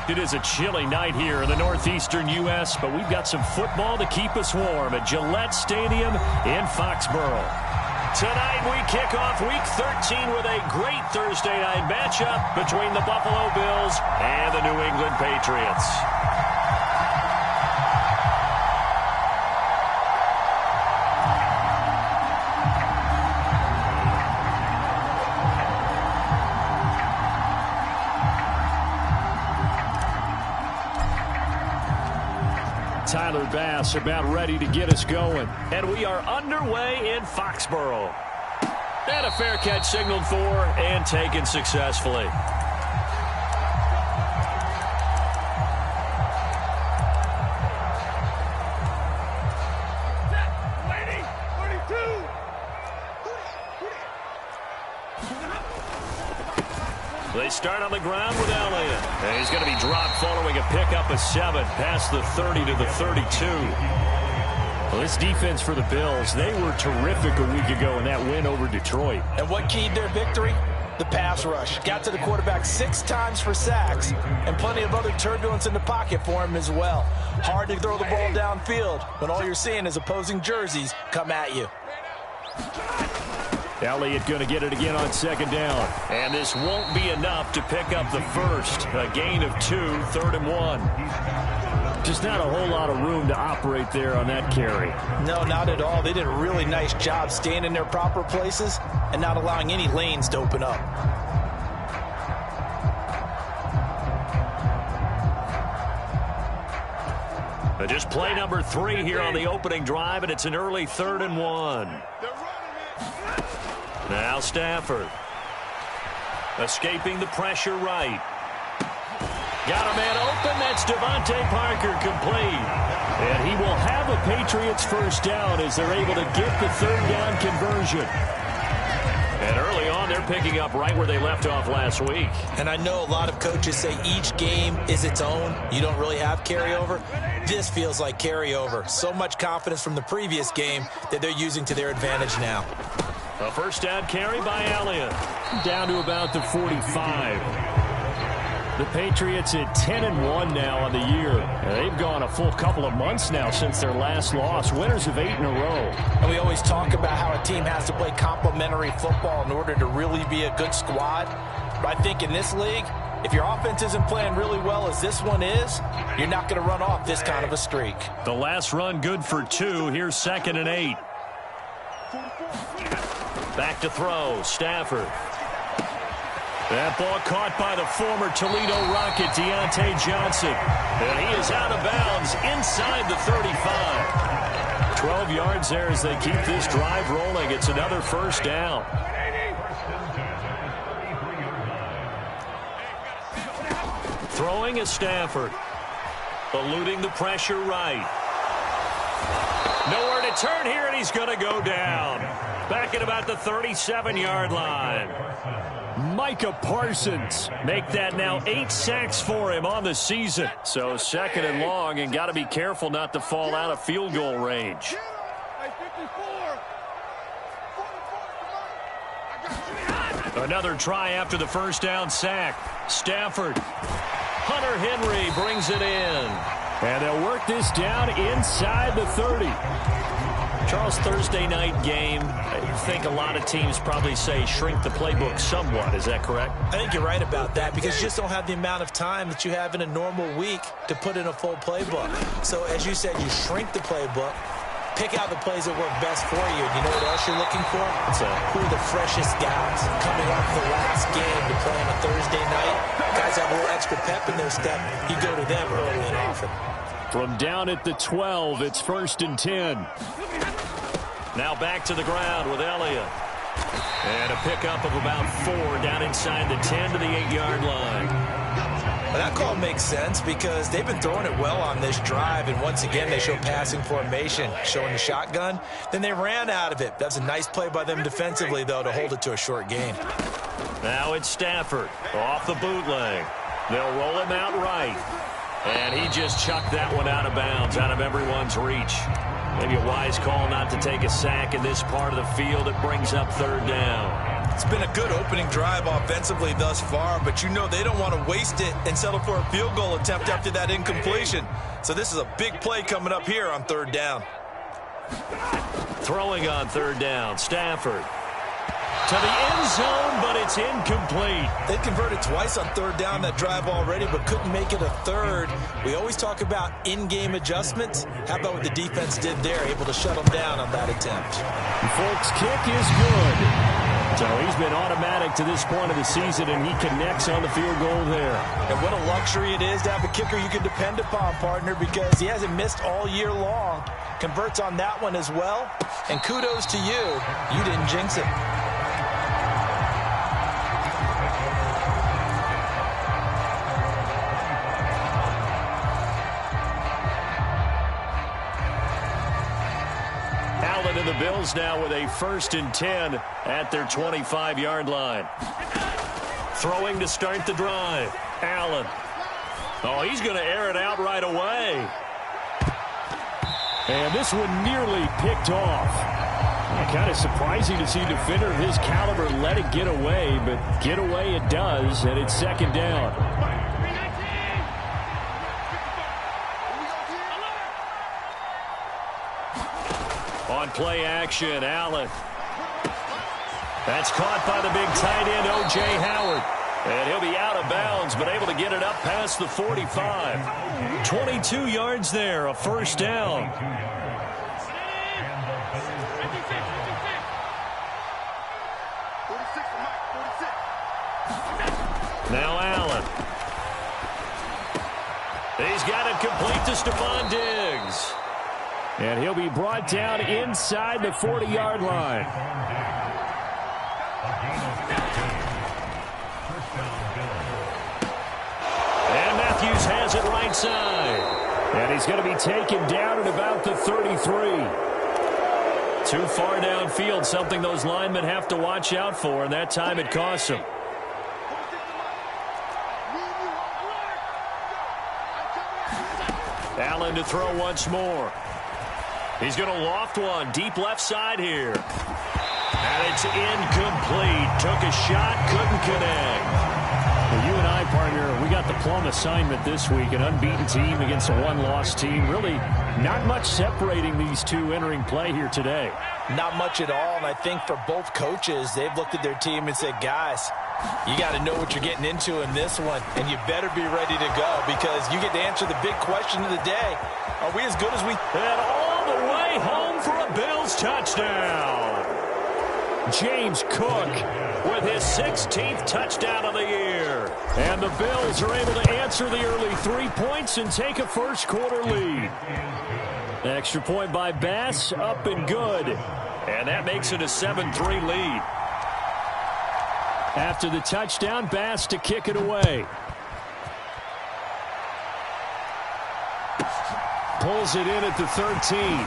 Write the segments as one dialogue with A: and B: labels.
A: It is a chilly night here in the northeastern U.S., but we've got some football to keep us warm at Gillette Stadium in Foxborough. Tonight we kick off Week 13 with a great Thursday night matchup between the Buffalo Bills and the New England Patriots. Tyler Bass about ready to get us going. And we are underway in Foxborough. And a fair catch signaled for and taken successfully. They start on the ground with Elliott. And he's going to be dropped following a pickup of 7 past the 30 to the 32. Well, this defense for the Bills, they were terrific a week ago in that win over Detroit.
B: And what keyed their victory? The pass rush. Got to the quarterback 6 times for sacks and plenty of other turbulence in the pocket for him as well. Hard to throw the ball downfield when all you're seeing is opposing jerseys come at you.
A: Elliott going to get it again on second down. And this won't be enough to pick up the first. A gain of 2, 3rd and 1. Just not a whole lot of room to operate there on that carry.
B: No, not at all. They did a really nice job staying in their proper places and not allowing any lanes to open up.
A: Just play number 3 here on the opening drive, and it's an early 3rd and 1. Now Stafford. Escaping the pressure right. Got a man open. That's Devontae Parker complete. And he will have a Patriots first down as they're able to get the 3rd down conversion. And early on, they're picking up right where they left off last week.
B: And I know a lot of coaches say each game is its own. You don't really have carryover. This feels like carryover. So much confidence from the previous game that they're using to their advantage now.
A: A first down carry by Elliott. Down to about the 45. The Patriots at 10-1 now on the year. And they've gone a full couple of months now since their last loss. Winners of 8 in a row.
B: And we always talk about how a team has to play complementary football in order to really be a good squad. But I think in this league, if your offense isn't playing really well as this one is, you're not going to run off this kind of a streak.
A: The last run good for 2. Here's 2nd and 8. Back to throw, Stafford. That ball caught by the former Toledo Rocket, Deontay Johnson. And he is out of bounds inside the 35. 12 yards there as they keep this drive rolling. It's another first down. Throwing is Stafford. Eluding the pressure right. Nowhere to turn here, and he's going to go down. Back at about the 37-yard line. Micah Parsons make that now 8 sacks for him on the season. So 2nd and long, and got to be careful not to fall out of field goal range. Another try after the first down sack. Stafford. Hunter Henry brings it in. And they'll work this down inside the 30. Charles, Thursday night game, I think a lot of teams probably say shrink the playbook somewhat. Is that correct?
B: I think you're right about that because you just don't have the amount of time that you have in a normal week to put in a full playbook. So as you said, you shrink the playbook, pick out the plays that work best for you. And you know what else you're looking for? Who are the freshest guys coming off the last game to play on a Thursday night? Guys have a little extra pep in their step. You go to them early and often.
A: From down at the 12, it's 1st and 10. Now back to the ground with Elliott. And a pickup of about 4 down inside the 10 to the 8-yard line.
B: Well, that call makes sense because they've been throwing it well on this drive. And once again, they show passing formation, showing the shotgun. Then they ran out of it. That's a nice play by them defensively, though, to hold it to a short gain.
A: Now it's Stafford off the bootleg. They'll roll him out right. And he just chucked that one out of bounds, out of everyone's reach. Maybe a wise call not to take a sack in this part of the field. It brings up 3rd down.
B: It's been a good opening drive offensively thus far, but you know they don't want to waste it and settle for a field goal attempt after that incompletion. So this is a big play coming up here on third down.
A: Throwing on third down, Stafford. To the end zone, but it's incomplete.
B: They converted twice on third down that drive already, but couldn't make it a third. We always talk about in-game adjustments. How about what the defense did there, able to shut them down on that attempt?
A: Folks, kick is good. So he's been automatic to this point of the season, and he connects on the field goal there.
B: And what a luxury it is to have a kicker you can depend upon, partner, because he hasn't missed all year long. Converts on that one as well. And kudos to you. You didn't jinx it.
A: And the Bills now with a 1st and 10 at their 25-yard line. Throwing to start the drive. Allen. Oh, he's going to air it out right away. And this one nearly picked off. Kind of surprising to see a defender of his caliber let it get away, but get away it does, and it's 2nd down. On play action, Allen. That's caught by the big tight end, O.J. Howard. And he'll be out of bounds, but able to get it up past the 45. 22 yards there, a 1st down. Now Allen. He's got it complete to Stephon Diggs. And he'll be brought down inside the 40-yard line. And Matthews has it right side. And he's going to be taken down at about the 33. Too far downfield, something those linemen have to watch out for, and that time it costs them. Allen to throw once more. He's going to loft one deep left side here. And it's incomplete. Took a shot, couldn't connect.
C: Well, you and I, partner, we got the plum assignment this week. An unbeaten team against a one-loss team. Really not much separating these two entering play here today.
B: Not much at all, and I think for both coaches, they've looked at their team and said, guys, you got to know what you're getting into in this one, and you better be ready to go because you get to answer the big question of the day. Are we as good as we...
A: And all the way home for a Bills touchdown. James Cook with his 16th touchdown of the year. And the Bills are able to answer the early 3 points and take a first-quarter lead. Extra point by Bass, up and good. And that makes it a 7-3 lead. After the touchdown, Bass to kick it away. Pulls it in at the 13.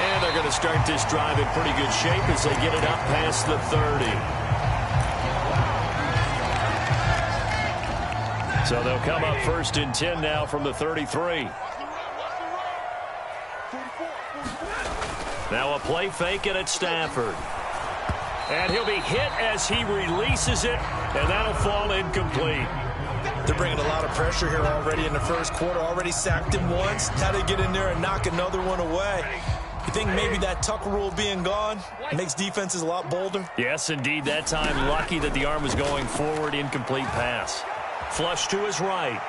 A: And they're going to start this drive in pretty good shape as they get it up past the 30. So they'll come up 1st and 10 now from the 33. Now a play fake and it's Stafford. And he'll be hit as he releases it, and that'll fall incomplete.
B: They're bringing a lot of pressure here already in the first quarter. Already sacked him once. How they get in there and knock another one away? You think maybe that tuck rule being gone makes defenses a lot bolder?
A: Yes, indeed. That time, lucky that the arm was going forward. Incomplete pass. Flush to his right.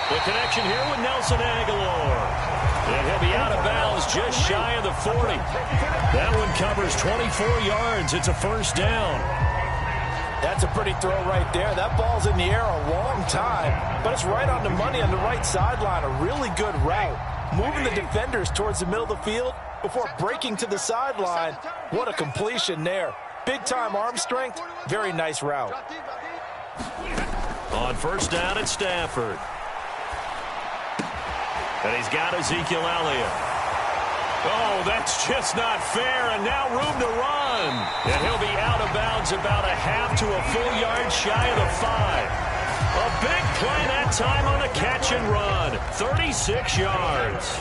A: The connection here with Nelson Aguilar. And he'll be out of bounds just shy of the 40. That one covers 24 yards. It's a 1st down.
B: That's a pretty throw right there. That ball's in the air a long time, but it's right on the money on the right sideline. A really good route. Moving the defenders towards the middle of the field before breaking to the sideline. What a completion there. Big-time arm strength. Very nice route.
A: On 1st down, it's Stafford. And he's got Ezekiel Elliott. Oh, that's just not fair, and now room to run. And he'll be out of bounds about a half to a full yard shy of the 5. A big play that time on a catch and run. 36 yards.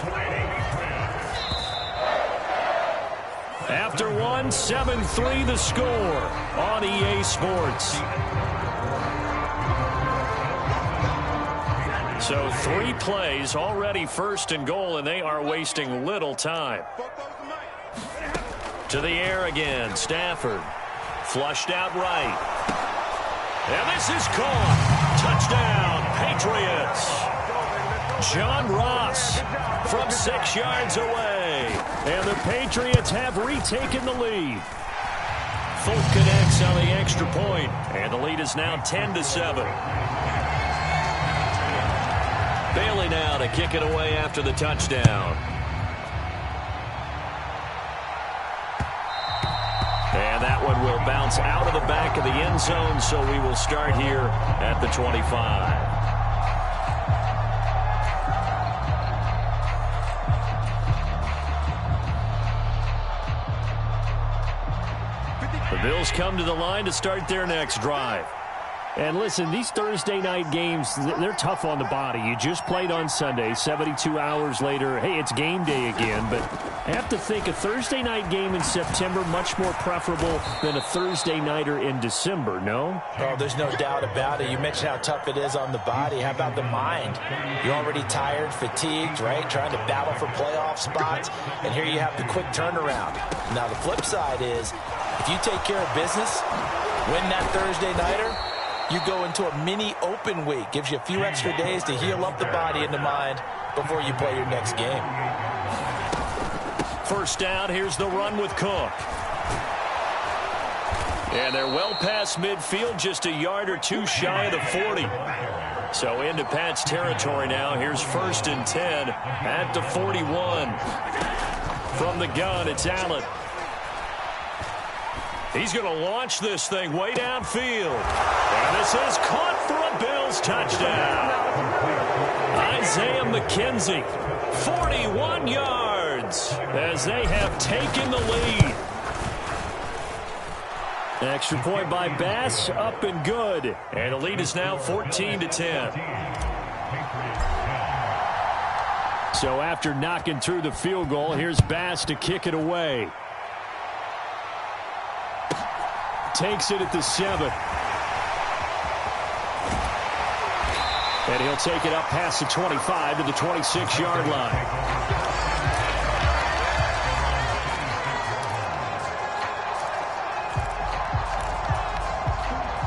A: After one, 7-3 the score on EA Sports. So 3 plays already first and goal, and they are wasting little time. To the air again, Stafford. Flushed out right. And this is caught. Touchdown, Patriots. John Ross from 6 yards away. And the Patriots have retaken the lead. Folk connects on the extra point, and the lead is now 10-7. Bailey now to kick it away after the touchdown. And that one will bounce out of the back of the end zone, so we will start here at the 25. The Bills come to the line to start their next drive. And listen, these Thursday night games, they're tough on the body. You just played on Sunday, 72 hours later. Hey, it's game day again. But I have to think a Thursday night game in September much more preferable than a Thursday nighter in December, no?
B: Oh, there's no doubt about it. You mentioned how tough it is on the body. How about the mind? You're already tired, fatigued, right? Trying to battle for playoff spots. And here you have the quick turnaround. Now, the flip side is, if you take care of business, win that Thursday nighter, you go into a mini open week. Gives you a few extra days to heal up the body and the mind before you play your next game.
A: First down, here's the run with Cook. And they're well past midfield, just a yard or two shy of the 40. So into Pat's territory now. Here's 1st and 10 at the 41. From the gun, it's Allen. He's going to launch this thing way downfield. And this is caught for a Bills touchdown. Isaiah McKenzie, 41 yards as they have taken the lead. Extra point by Bass, up and good. And the lead is now 14-10. So after knocking through the field goal, here's Bass to kick it away. Takes it at the 7. And he'll take it up past the 25 to the 26-yard line.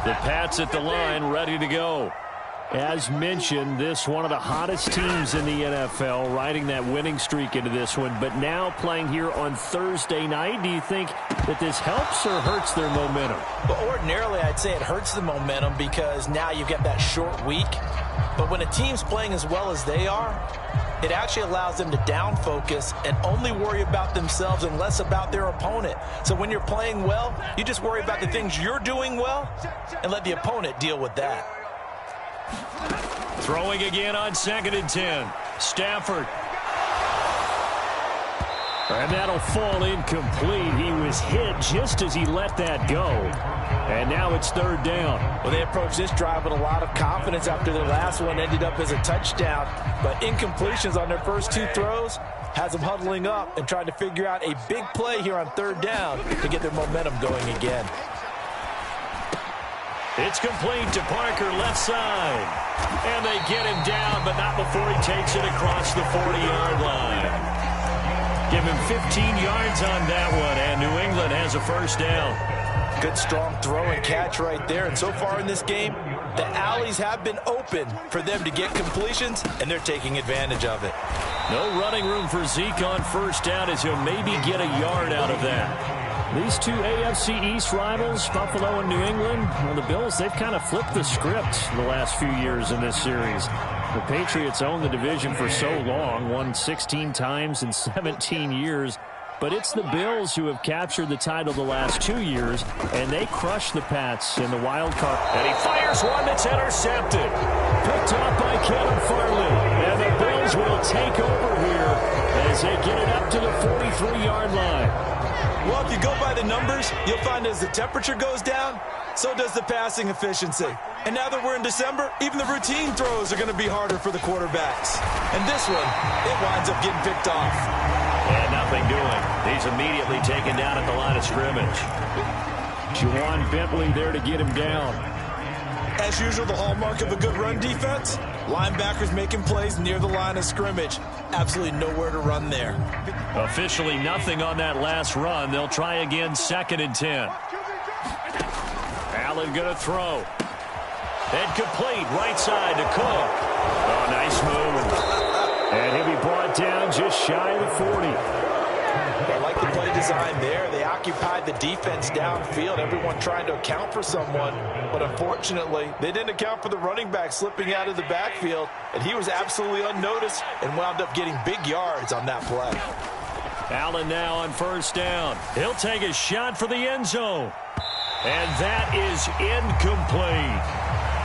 A: The Pats at the line, ready to go. As mentioned, this one of the hottest teams in the NFL, riding that winning streak into this one, but now playing here on Thursday night. Do you think that this helps or hurts their momentum?
B: Well, ordinarily, I'd say it hurts the momentum because now you get that short week. But when a team's playing as well as they are, it actually allows them to down focus and only worry about themselves and less about their opponent. So when you're playing well, you just worry about the things you're doing well and let the opponent deal with that.
A: Throwing again on 2nd and 10. Stafford. And that'll fall incomplete. He was hit just as he let that go. And now it's 3rd down.
B: Well, they approached this drive with a lot of confidence after their last one ended up as a touchdown. But incompletions on their first 2 throws has them huddling up and trying to figure out a big play here on 3rd down to get their momentum going again.
A: It's complete to Parker, left side. And they get him down, but not before he takes it across the 40-yard line. Give him 15 yards on that one, and New England has a first down.
B: Good, strong throw and catch right there. And so far in this game, the alleys have been open for them to get completions, and they're taking advantage of it.
A: No running room for Zeke on first down as he'll maybe get a yard out of that. These two AFC East rivals, Buffalo and New England, well, the Bills, they've kind of flipped the script the last few years in this series. The Patriots owned the division for so long, won 16 times in 17 years. But it's the Bills who have captured the title the last 2 years, and they crushed the Pats in the wild card. And he fires one that's intercepted. Picked up by Kevin Farley. And the Bills will take over here as they get it up to the 43-yard line.
B: Well, if you go by the numbers, you'll find as the temperature goes down, so does the passing efficiency. And now that we're in December, even the routine throws are going to be harder for the quarterbacks. And this one, it winds up getting picked off.
A: And nothing doing. He's immediately taken down at the line of scrimmage.
C: Juwan Bentley there to get him down.
B: As usual, the hallmark of a good run defense, linebackers making plays near the line of scrimmage. Absolutely nowhere to run there.
A: Officially nothing on that last run. They'll try again, 2nd and 10. Allen going to throw. And complete, right side to Cook. Oh, nice move. And he'll be brought down just shy of the 40.
B: I like the play design there. They occupied the defense downfield, everyone trying to account for someone. But unfortunately, they didn't account for the running back slipping out of the backfield, and he was absolutely unnoticed and wound up getting big yards on that play.
A: Allen now on 1st down. He'll take a shot for the end zone. And that is incomplete.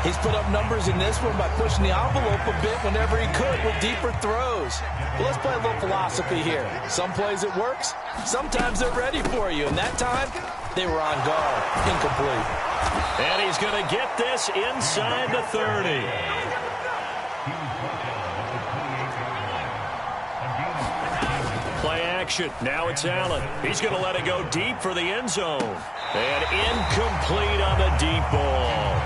B: He's put up numbers in this one by pushing the envelope a bit whenever he could with deeper throws. Well, let's play a little philosophy here. Some plays it works. Sometimes they're ready for you. And that time, they were on guard. Incomplete.
A: And he's going to get this inside the 30. Play action. Now it's Allen. He's going to let it go deep for the end zone. And incomplete on the deep ball.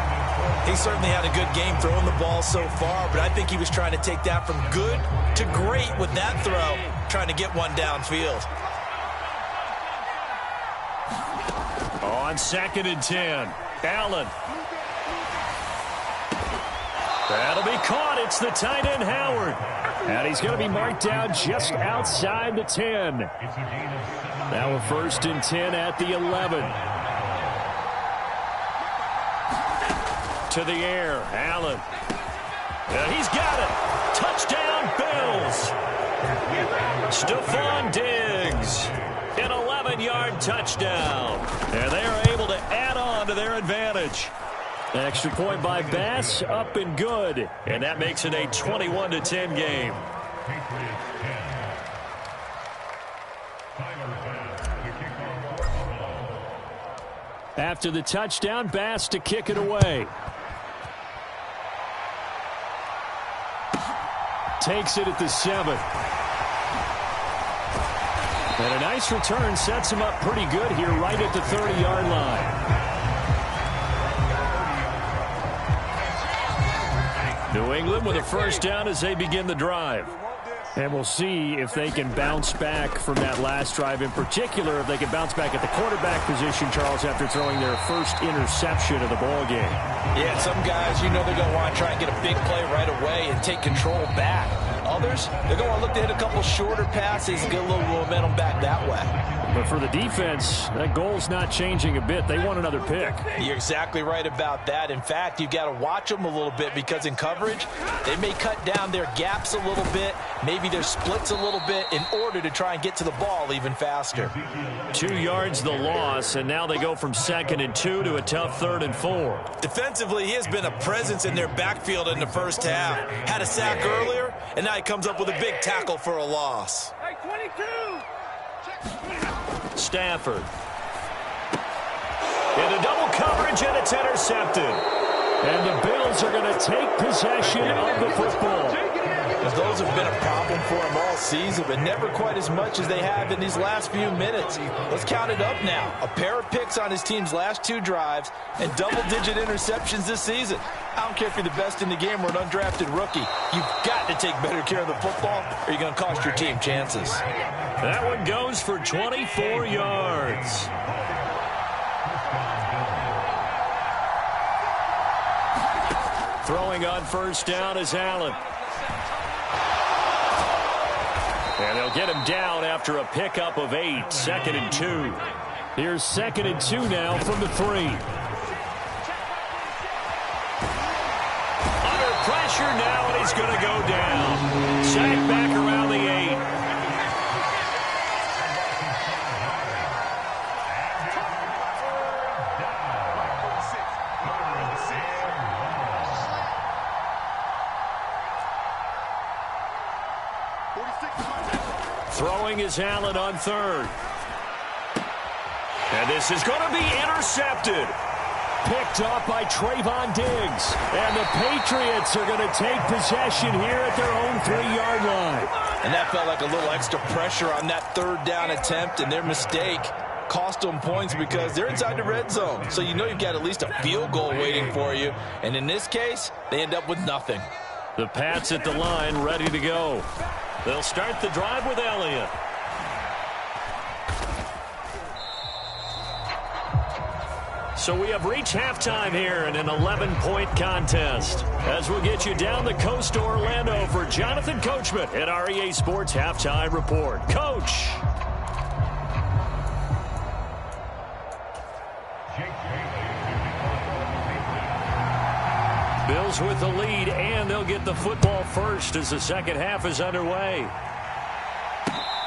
B: He certainly had a good game throwing the ball so far, but I think he was trying to take that from good to great with that throw, trying to get one downfield.
A: On 2nd and 10, Allen. That'll be caught. It's the tight end, Howard. And he's going to be marked down just outside the 10. Now a 1st and 10 at the 11. To the air, Allen. And he's got it. Touchdown, Bills. Stephon Diggs. An 11-yard touchdown. And they are able to add on to their advantage. Extra point by Bass, up and good. And that makes it a 21-10 game. After the touchdown, Bass to kick it away. Takes it at the 7. And a nice return sets him up pretty good here right at the 30-yard line. New England with a 1st down as they begin the drive. And we'll see if they can bounce back from that last drive. In particular, if they can bounce back at the quarterback position, Charles, after throwing their first interception of the ball game.
B: Yeah, some guys, you know they're going to want to try and get a big play right away and take control back. Others, they're going to look to hit a couple shorter passes and get a little momentum back that way.
C: But for the defense, that goal's not changing a bit. They want another pick.
B: You're exactly right about that. In fact, you've got to watch them a little bit because in coverage, they may cut down their gaps a little bit, maybe their splits a little bit in order to try and get to the ball even faster.
A: 2 yards the loss, and now they go from 2nd and 2 to a tough 3rd and 4.
B: Defensively, he has been a presence in their backfield in the first half. Had a sack earlier, and now he comes up with a big tackle for a loss.
D: Hey, 22!
A: Stafford. Into double coverage, and it's intercepted. And the Bills are going to take possession of the football.
B: Those have been a problem for him all season, but never quite as much as they have in these last few minutes. Let's count it up now. A pair of picks on his team's last 2 drives and double-digit interceptions this season. I don't care if you're the best in the game or an undrafted rookie. You've got to take better care of the football or you're going to cost your team chances.
A: That one goes for 24 yards. Throwing on 1st down is Allen. And they'll get him down after a pickup of 8. 2nd and 2.
C: Here's 2nd and 2 now from the 3.
A: Under pressure now, and he's going to go down. Sack back around the 8. Throwing is Allen on 3rd. And this is going to be intercepted.
C: Picked off by Trayvon Diggs. And the Patriots are going to take possession here at their own 3-yard line.
B: And that felt like a little extra pressure on that third down attempt, and their mistake cost them points because they're inside the red zone. So you know you've got at least a field goal waiting for you. And in this case, they end up with nothing.
A: The Pats at the line, ready to go. They'll start the drive with Elliott. So we have reached halftime here in an 11-point contest. As we'll get you down the coast to Orlando for Jonathan Coachman at our EA Sports Halftime Report. Coach. Bills with the lead, and they'll get the football first as the second half is underway.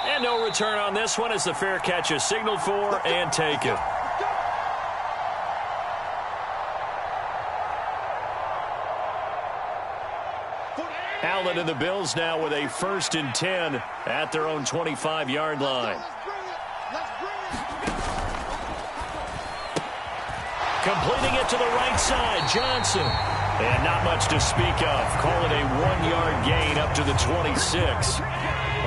A: And no return on this one as the fair catch is signaled for and taken. Allen and the Bills now with a 1st and 10 at their own 25-yard line. Completing it to the right side, Johnson. And not much to speak of. Call it a 1-yard gain up to the 26. The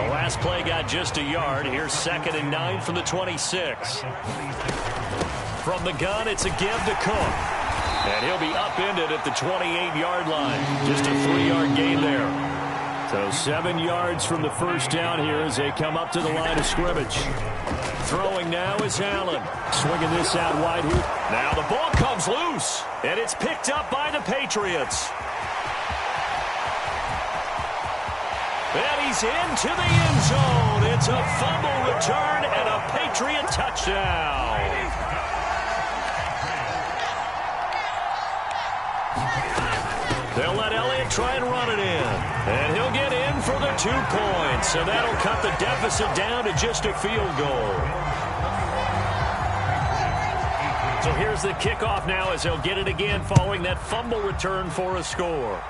A: last play got just a yard. Here's 2nd and 9 from the 26. From the gun, it's a give to Cook. And he'll be upended at the 28-yard line. Just a 3-yard gain there. So 7 yards from the first down here as they come up to the line of scrimmage. Throwing now is Allen. Swinging this out wide here. Now the ball comes loose. And it's picked up by the Patriots. And he's into the end zone. It's a fumble return and a Patriot touchdown. They'll let Elliott try and run it in. And he'll get in for the 2 points. And that'll cut the deficit down to just a field goal. So here's the kickoff now as they'll get it again following that fumble return for a score.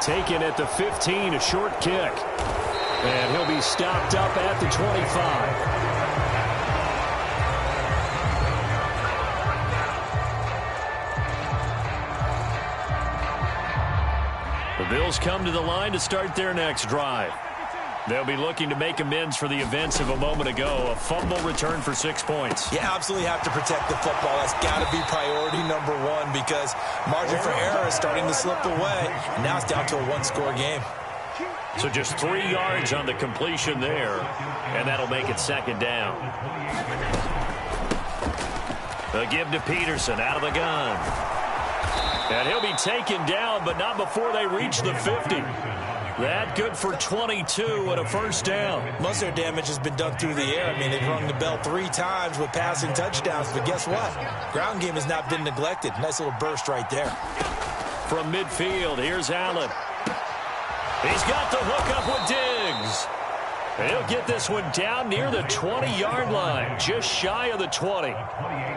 A: Taken at the 15, a short kick. And he'll be stopped up at the 25. The Bills come to the line to start their next drive. They'll be looking to make amends for the events of a moment ago. A fumble return for 6 points.
B: You absolutely have to protect the football. That's got to be priority number one because margin for error is starting to slip away. And now it's down to a 1-score game.
A: So just 3 yards on the completion there. And that'll make it 2nd down. A give to Peterson out of the gun. And he'll be taken down, but not before they reach the 50. That good for 22 and a 1st down.
B: Most of their damage has been done through the air. I mean, they've rung the bell 3 times with passing touchdowns, but guess what? Ground game has not been neglected. Nice little burst right there.
A: From midfield, here's Allen. He's got the hook up with Diggs. He'll get this one down near the 20-yard line, just shy of the 20.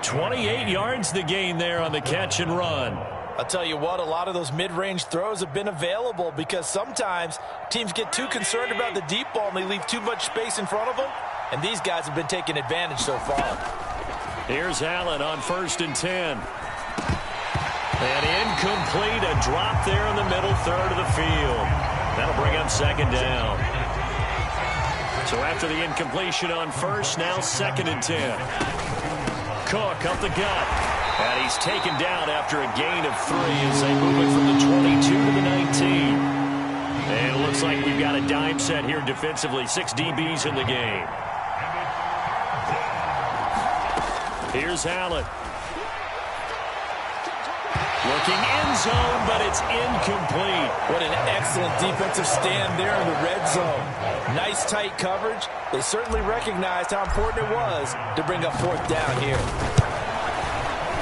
A: 28 yards the gain there on the catch and run.
B: I'll tell you what, a lot of those mid-range throws have been available because sometimes teams get too concerned about the deep ball and they leave too much space in front of them, and these guys have been taking advantage so far.
A: Here's Allen on 1st and 10. And incomplete, a drop there in the middle third of the field. That'll bring up 2nd down. So after the incompletion on 1st, now 2nd and 10. Cook up the gut. And he's taken down after a gain of 3 as they move it from the 22 to the 19. And it looks like we've got a dime set here defensively. 6 DBs in the game. Here's Allen. Looking end zone, but it's incomplete.
B: What an excellent defensive stand there in the red zone. Nice tight coverage. They certainly recognized how important it was to bring up 4th down here.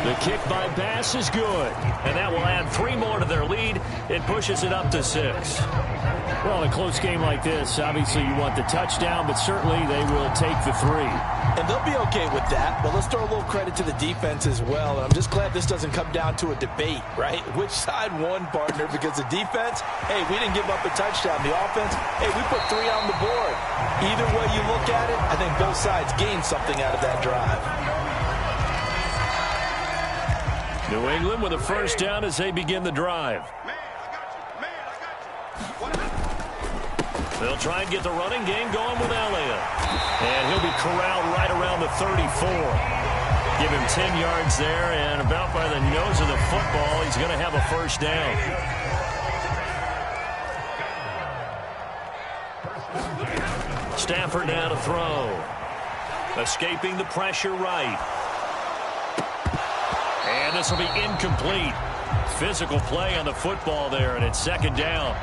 A: The kick by Bass is good, and that will add 3 more to their lead. It pushes it up to 6.
C: Well, in a close game like this, obviously you want the touchdown, but certainly they will take the 3.
B: And they'll be okay with that, but let's throw a little credit to the defense as well. And I'm just glad this doesn't come down to a debate, right? Which side won, partner? Because the defense, hey, we didn't give up a touchdown. The offense, hey, we put 3 on the board. Either way you look at it, I think both sides gained something out of that drive.
A: New England with a 1st down as they begin the drive. They'll try and get the running game going with Elliott. And he'll be corralled right around the 34. Give him 10 yards there, and about by the nose of the football, he's going to have a first down. Stafford now to throw. Escaping the pressure right. And this will be incomplete. Physical play on the football there, and it's second down.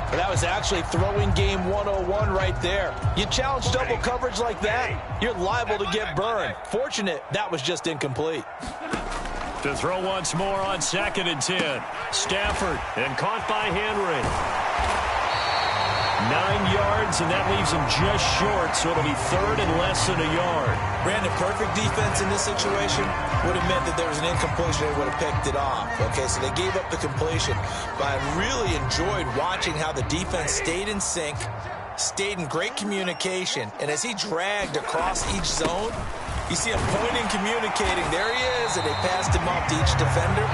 B: But that was actually throwing game 101 right there. You challenge double coverage like that, you're liable to get burned. Fortunate that was just incomplete.
A: To throw once more on 2nd and 10. Stafford, and caught by Henry. 9 yards, and that leaves him just short, so it'll be 3rd and less than a yard.
B: Brandon, perfect defense in this situation would have meant that there was an incompletion. They would have picked it off. Okay, so they gave up the completion. But I really enjoyed watching how the defense stayed in sync, stayed in great communication, and as he dragged across each zone, you see him pointing, communicating. There he is, and they passed him off to each defender.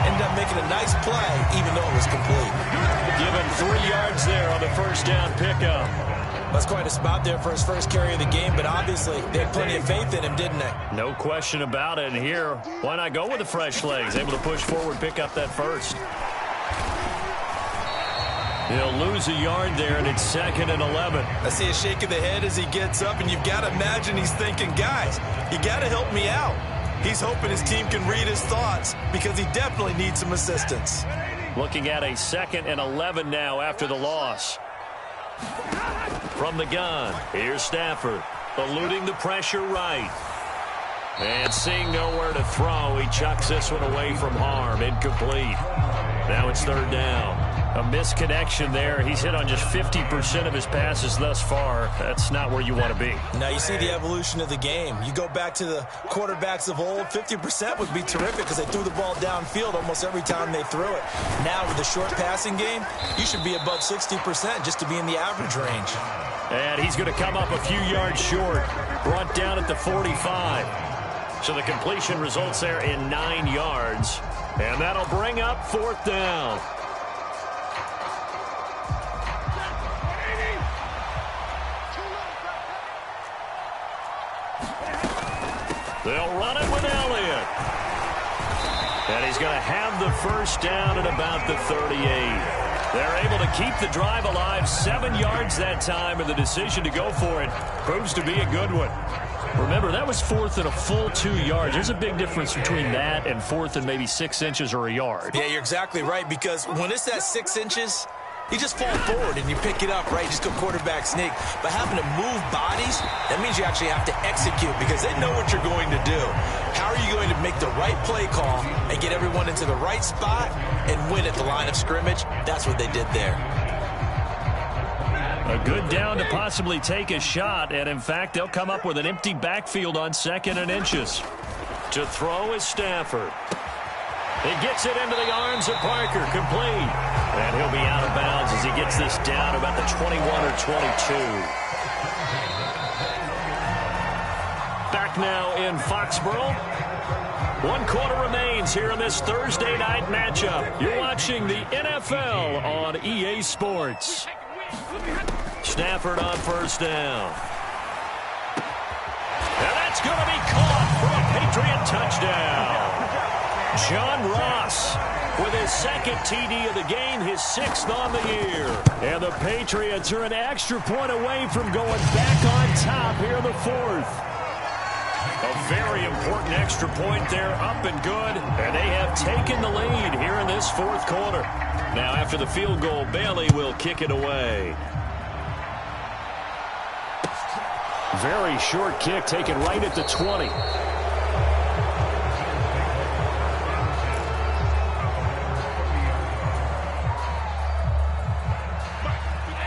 B: Ended up making a nice play, even though it was complete.
A: Given 3 yards there on the first down pickup.
B: That's quite a spot there for his first carry of the game, but obviously they had plenty of faith in him, didn't they?
A: No question about it. And here, why not go with the fresh legs? Able to push forward, pick up that first. He'll lose a yard there, and it's 2nd and 11.
B: I see a shake of the head as he gets up, and you've got to imagine he's thinking, guys, you got to help me out. He's hoping his team can read his thoughts because he definitely needs some assistance.
A: Looking at a 2nd and 11 now after the loss. From the gun, here's Stafford, eluding the pressure right. And seeing nowhere to throw, he chucks this one away from harm, incomplete. Now it's 3rd down. A misconnection there. He's hit on just 50% of his passes thus far. That's not where you want to be.
B: Now you see the evolution of the game. You go back to the quarterbacks of old, 50% would be terrific because they threw the ball downfield almost every time they threw it. Now with the short passing game, you should be above 60% just to be in the average range.
A: And he's going to come up a few yards short. Brought down at the 45. So the completion results there in 9 yards. And that'll bring up 4th down. They'll run it with Elliott. And he's going to have the first down at about the 38. They're able to keep the drive alive, 7 yards that time, and the decision to go for it proves to be a good one. Remember, that was 4th and a full 2 yards. There's a big difference between that and 4th and maybe 6 inches or a yard.
B: Yeah, you're exactly right, because when it's that 6 inches, you just fall forward and you pick it up, right? You just go quarterback sneak. But having to move bodies, that means you actually have to execute because they know what you're going to do. How are you going to make the right play call and get everyone into the right spot and win at the line of scrimmage? That's what they did there.
A: A good down to possibly take a shot, and in fact, they'll come up with an empty backfield on 2nd and inches. To throw is Stafford. He gets it into the arms of Parker, complete. And he'll be out of bounds as he gets this down about the 21 or 22. Back now in Foxborough. 1 quarter remains here in this Thursday night matchup. You're watching the NFL on EA Sports. Stafford on first down. And that's going to be caught for a Patriot touchdown. John Ross with his 2nd TD of the game, his 6th on the year. And the Patriots are an extra point away from going back on top here in the 4th. A very important extra point there, up and good. And they have taken the lead here in this 4th quarter. Now after the field goal, Bailey will kick it away.
C: Very short kick taken right at the 20.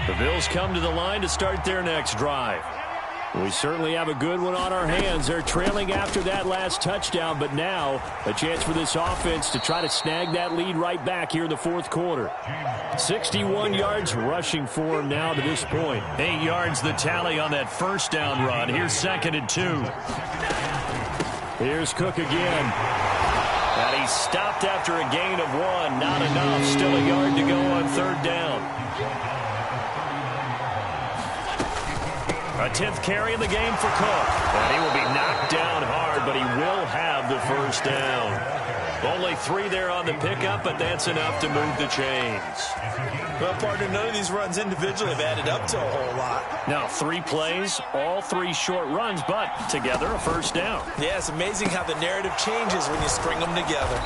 A: The Bills come to the line to start their next drive.
C: We certainly have a good one on our hands. They're trailing after that last touchdown, but now a chance for this offense to try to snag that lead right back here in the 4th quarter. 61 yards rushing for him now to this point.
A: 8 yards the tally on that first down run. Here's 2nd and 2.
C: Here's Cook again.
A: And he stopped after a gain of 1. Not enough. Still a yard to go on 3rd down. A 10th carry in the game for Cook. And he will be knocked down hard, but he will have the first down. Only 3 there on the pickup, but that's enough to move the chains.
B: Well, partner, none of these runs individually have added up to a whole lot.
A: Now, 3 plays, all 3 short runs, but together a first down.
B: Yeah, it's amazing how the narrative changes when you string them together.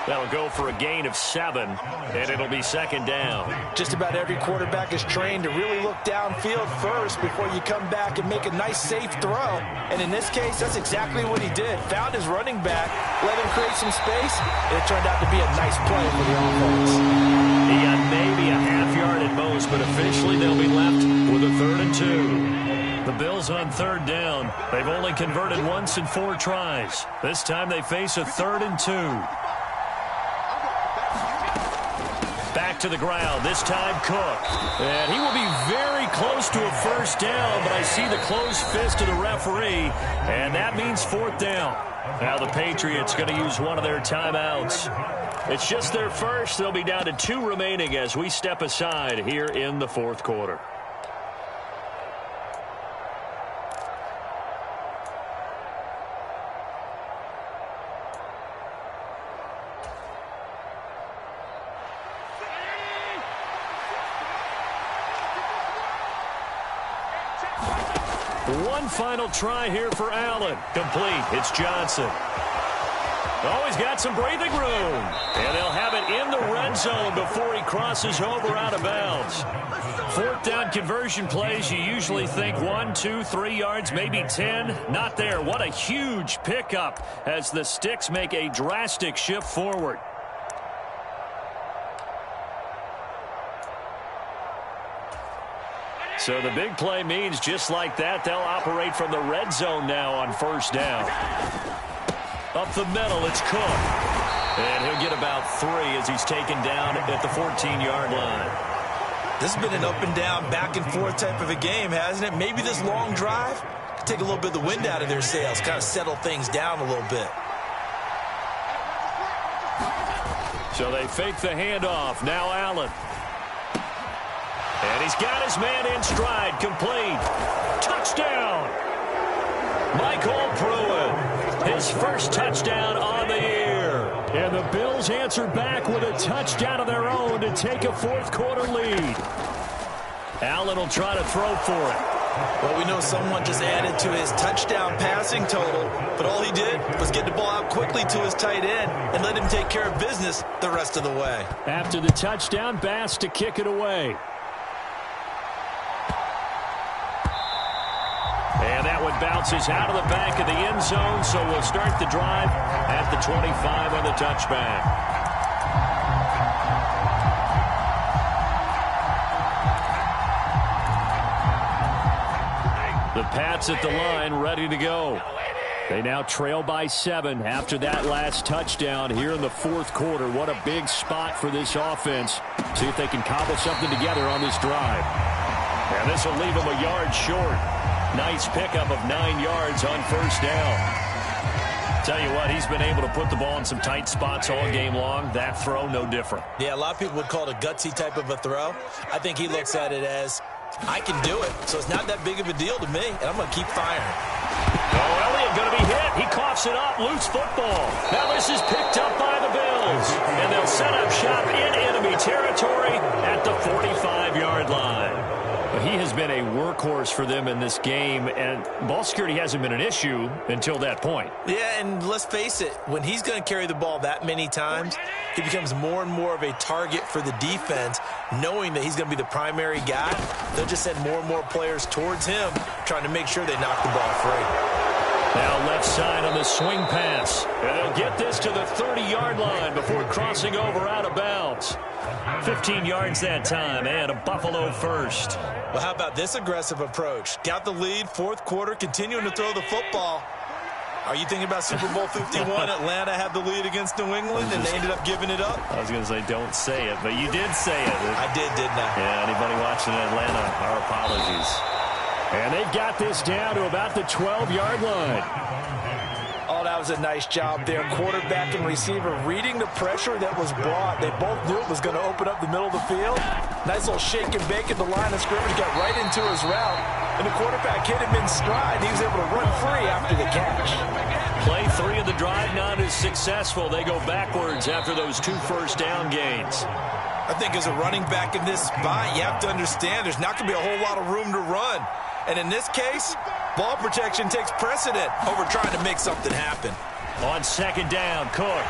A: That'll go for a gain of 7, and it'll be second down.
B: Just about every quarterback is trained to really look downfield first before you come back and make a nice, safe throw. And in this case, that's exactly what he did. Found his running back, let him create some space, and it turned out to be a nice play for the offense.
A: He got maybe a half yard at most, but officially they'll be left with a 3rd and 2. The Bills on 3rd down. They've only converted once in 4 tries. This time they face a 3rd and 2. Back to the ground, this time Cook. And he will be very close to a first down, but I see the closed fist of the referee, and that means 4th down. Now the Patriots going to use one of their timeouts. It's just their first. They'll be down to 2 remaining as we step aside here in the 4th quarter. One final try here for Allen. Complete. It's Johnson. Oh, he's got some breathing room. And they'll have it in the red zone before he crosses over out of bounds. 4th down conversion plays, you usually think 1, 2, 3 yards, maybe 10. Not there. What a huge pickup as the Sticks make a drastic shift forward. So the big play means just like that, they'll operate from the red zone now on first down. Up the middle, it's Cook. And he'll get about 3 as he's taken down at the 14-yard line.
B: This has been an up and down, back and forth type of a game, hasn't it? Maybe this long drive could take a little bit of the wind out of their sails, kind of settle things down a little bit.
A: So they fake the handoff. Now Allen. And he's got his man in stride. Complete. Touchdown. Michael Pruitt. His first touchdown on the year. And the Bills answer back with a touchdown of their own to take a 4th quarter lead. Allen will try to throw for it.
B: Well, we know someone just added to his touchdown passing total, but all he did was get the ball out quickly to his tight end and let him take care of business the rest of the way.
A: After the touchdown, Bass to kick it away. And that one bounces out of the back of the end zone, so we'll start the drive at the 25 on the touchback. The Pats at the line, ready to go. They now trail by 7 after that last touchdown here in the 4th quarter. What a big spot for this offense. See if they can cobble something together on this drive. And this will leave them a yard short. Nice pickup of 9 yards on first down. Tell you what, he's been able to put the ball in some tight spots all game long. That throw, no different.
B: Yeah, a lot of people would call it a gutsy type of a throw. I think he looks at it as, I can do it, so it's not that big of a deal to me, and I'm going to keep firing.
A: Oh, Elliott going to be hit. He coughs it up. Loose football. Now this is picked up by the Bills. And they'll set up shop in enemy territory at the 45-yard line. He has been a workhorse for them in this game, and ball security hasn't been an issue until that point.
B: Yeah, and let's face it, when he's going to carry the ball that many times, he becomes more and more of a target for the defense, knowing that he's going to be the primary guy. They'll just send more and more players towards him, trying to make sure they knock the ball free.
A: Now left side on the swing pass. And they'll get this to the 30-yard line before crossing over out of bounds. 15 yards that time, and a Buffalo first.
B: Well, how about this aggressive approach? Got the lead, 4th quarter, continuing to throw the football. Are you thinking about Super Bowl 51? Atlanta had the lead against New England, and they ended up giving it up?
A: I was going to say don't say it, but you did say it.
B: I did, didn't I?
A: Yeah, anybody watching Atlanta, our apologies. And they've got this down to about the 12-yard line.
B: Oh, that was a nice job there. Quarterback and receiver reading the pressure that was brought. They both knew it was going to open up the middle of the field. Nice little shake and bake at the line of scrimmage. Got right into his route. and the quarterback hit him in stride. He was able to run free after the catch.
A: Play 3 of the drive not as successful. They go backwards after those 2 first-down gains.
B: I think as a running back in this spot, you have to understand there's not going to be a whole lot of room to run. And in this case, ball protection takes precedent over trying to make something happen.
A: On 2nd down, Cook.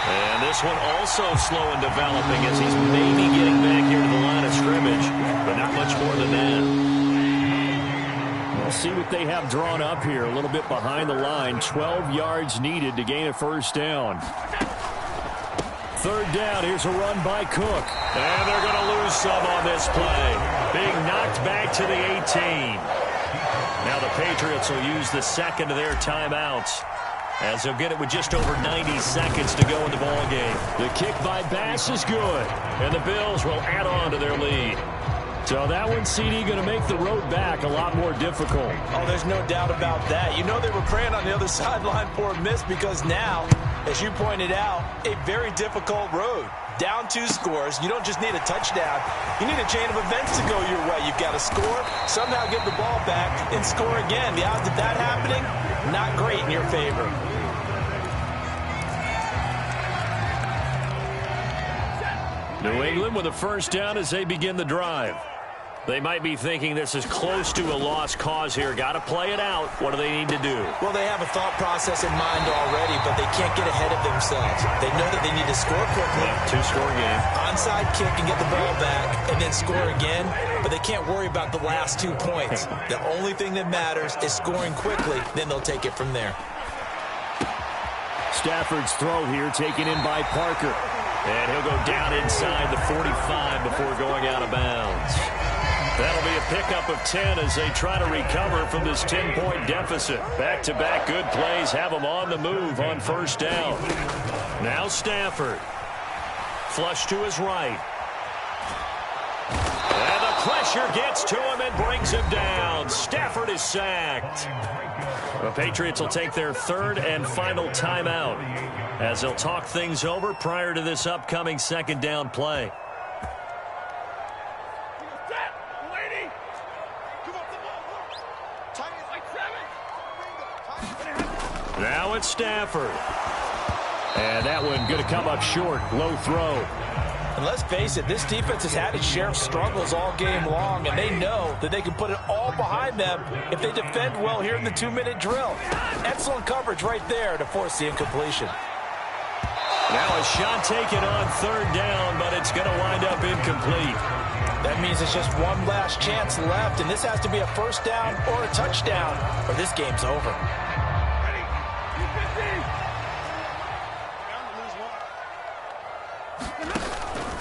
A: And this one also slow in developing as he's maybe getting back here to the line of scrimmage, but not much more than that.
C: We'll see what they have drawn up here. A little bit behind the line. 12 yards needed to gain a first down. 3rd down. Here's a run by Cook.
A: And they're going to lose some on this play. Being knocked back to the 18. Now the Patriots will use the second of their timeouts, as they'll get it with just over 90 seconds to go in the ballgame.
C: The kick by Bass is good.
A: And the Bills will add on to their lead.
C: So that one, CD, going to make the road back a lot more difficult.
B: Oh, there's no doubt about that. You know they were praying on the other sideline for a miss because now, as you pointed out, a very difficult road. Down 2 scores. You don't just need a touchdown. You need a chain of events to go your way. You've got to score, somehow get the ball back, and score again. The odds of that happening, not great in your favor.
A: New England with a first down as they begin the drive. They might be thinking this is close to a lost cause here. Got to play it out. What do they need to do?
B: Well, they have a thought process in mind already, but they can't get ahead of themselves. They know that they need to score quickly.
A: 2-score game.
B: Onside kick and get the ball back and then score again, but they can't worry about the last 2 points. The only thing that matters is scoring quickly, then they'll take it from there.
C: Stafford's throw here taken in by Parker.
A: And he'll go down inside the 45 before going out of bounds. That'll be a pickup of 10 as they try to recover from this 10-point deficit. Back-to-back good plays have them on the move on first down. Now Stafford. Flush to his right. And the pressure gets to him and brings him down. Stafford is sacked. The Patriots will take their 3rd and final timeout as they'll talk things over prior to this upcoming 2nd down play. Now it's Stafford.
C: And that one going to come up short. Low throw.
B: And let's face it, this defense has had its share of struggles all game long, and they know that they can put it all behind them if they defend well here in the 2-minute drill. Excellent coverage right there to force the incompletion.
A: Now a shot taken on 3rd down, but it's going to wind up incomplete.
B: That means it's just one last chance left, and this has to be a first down or a touchdown, or this game's over.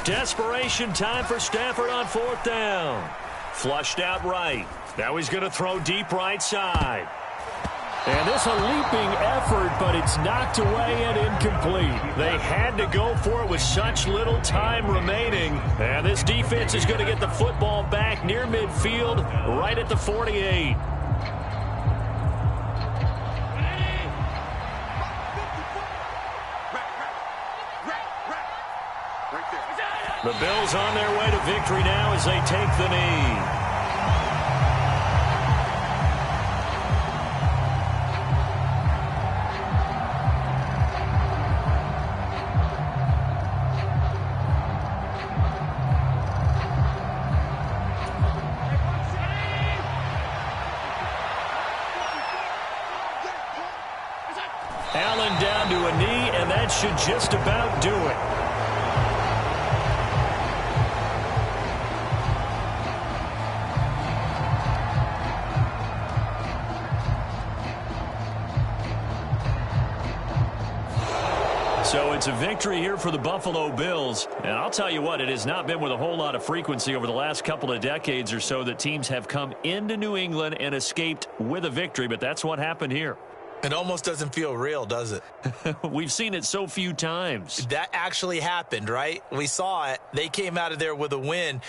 A: Desperation time for Stafford on 4th down. Flushed out right. Now he's going to throw deep right side.
C: And this a leaping effort, but it's knocked away and incomplete.
A: They had to go for it with such little time remaining. And this defense is going to get the football back near midfield, right at the 48. The Bills on their way to victory now as they take the knee. Allen down to a knee, and that should just about do it. So it's a victory here for the Buffalo Bills. And I'll tell you what, it has not been with a whole lot of frequency over the last couple of decades or so that teams have come into New England and escaped with a victory. But that's what happened here.
B: It almost doesn't feel real, does it?
A: We've seen it so few times.
B: That actually happened, right? We saw it. They came out of there with a win.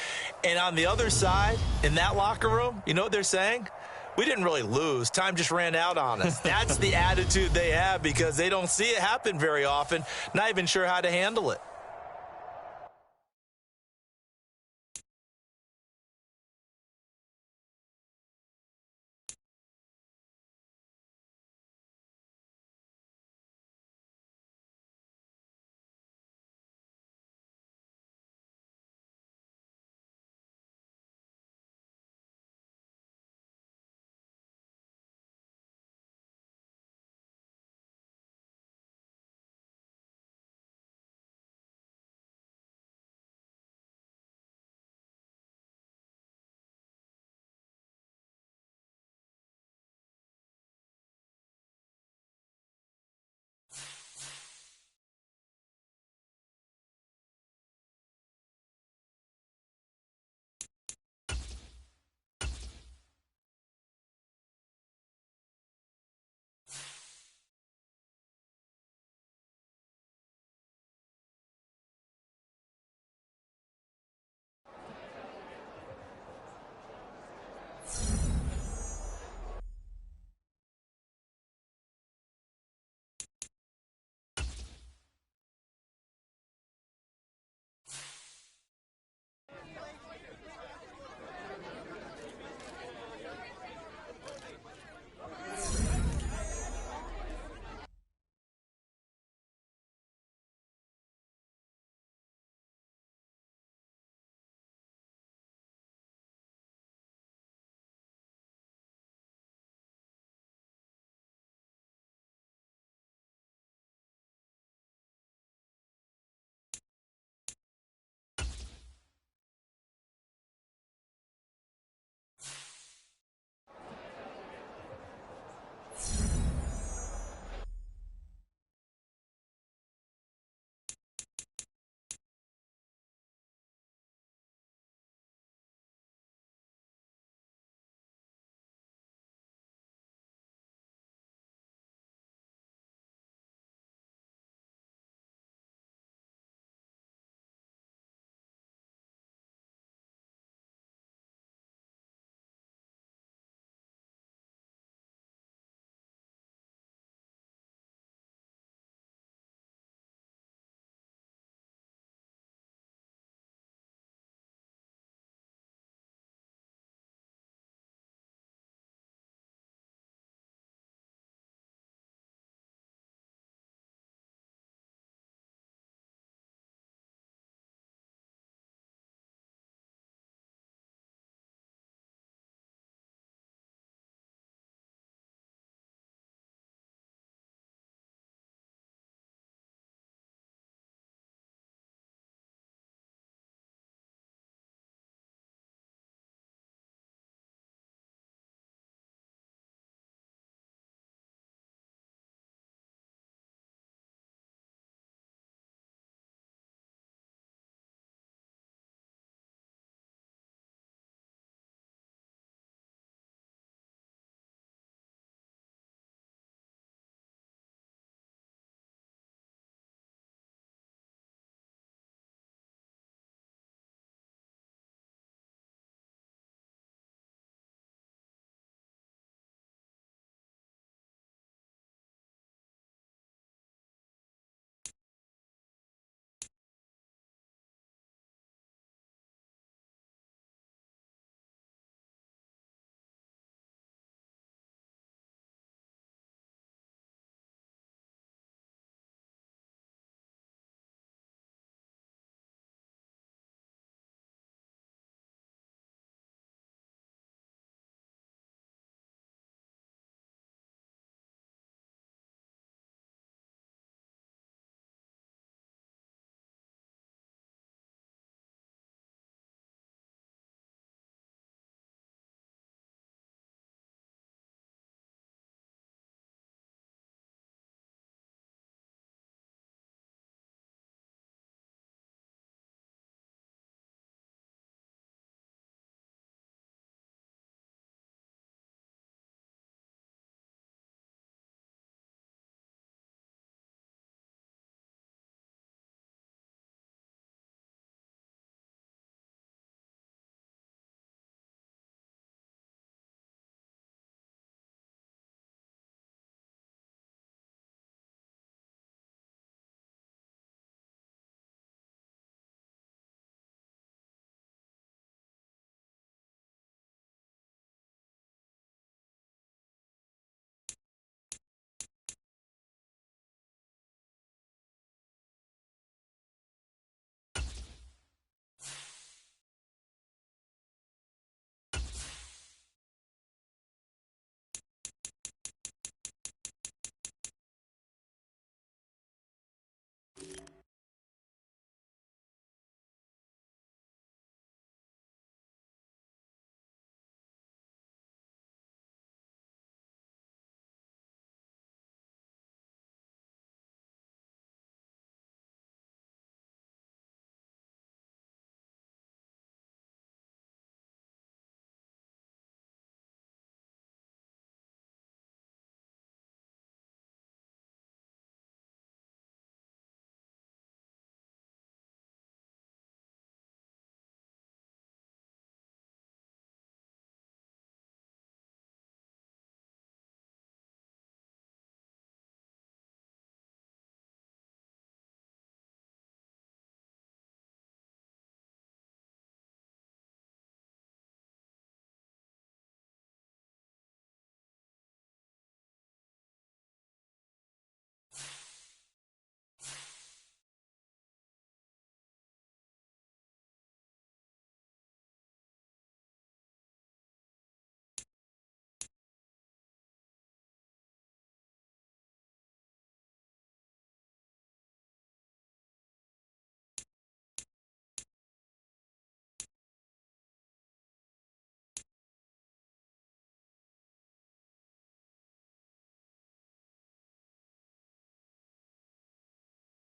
B: And on the other side, in that locker room, you know what they're saying? We didn't really lose. Time just ran out on us. That's the attitude they have because they don't see it happen very often. Not even sure how to handle it.